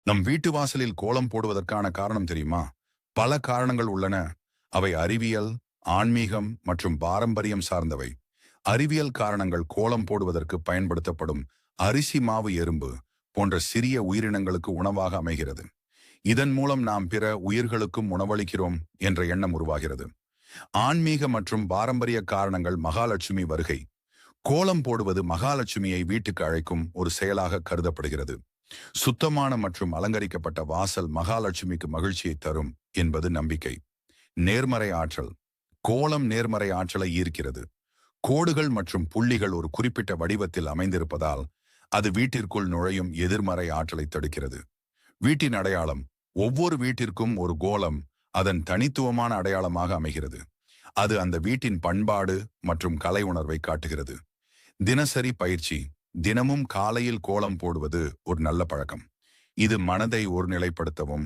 நம் வீட்டு வாசலில் கோலம் போடுவதற்கான காரணம் தெரியுமா? பல காரணங்கள் உள்ளன. அவை அறிவியல், ஆன்மீகம் மற்றும் பாரம்பரியம் சார்ந்தவை. அறிவியல் காரணங்கள் கோலம் போடுவதற்கு பயன்படுத்தப்படும் அரிசி மாவு எறும்பு போன்ற சிறிய உயிரினங்களுக்கு உணவாக அமைகிறது. இதன் மூலம் நாம் பிற உயிர்களுக்கும் உணவளிக்கிறோம் என்ற எண்ணம் உருவாகிறது. ஆன்மீக மற்றும் பாரம்பரிய காரணங்கள் மகாலட்சுமி வருகை. கோலம் போடுவது மகாலட்சுமியை வீட்டுக்கு அழைக்கும் ஒரு செயலாக கருதப்படுகிறது. சுத்தமான மற்றும் அலங்கரிக்கப்பட்ட வாசல் மகாலட்சுமிக்கு மகிழ்ச்சியை தரும் என்பது நம்பிக்கை. நேர்மறை ஆற்றல். கோலம் நேர்மறை ஆற்றலை ஈர்க்கிறது. கோடுகள் மற்றும் புள்ளிகள் ஒரு குறிப்பிட்ட வடிவத்தில் அமைந்திருப்பதால் அது வீட்டிற்குள் நுழையும் எதிர்மறை ஆற்றலை தடுக்கிறது. வீட்டின் அடையாளம். ஒவ்வொரு வீட்டிற்கும் ஒரு கோலம் அதன் தனித்துவமான அடையாளமாக அமைகிறது. அது அந்த வீட்டின் பண்பாடு மற்றும் கலை உணர்வை காட்டுகிறது. தினசரி பயிற்சி. தினமும் காலையில் கோலம் போடுவது ஒரு நல்ல பழக்கம். இது மனதை ஒருநிலைப்படுத்தவும்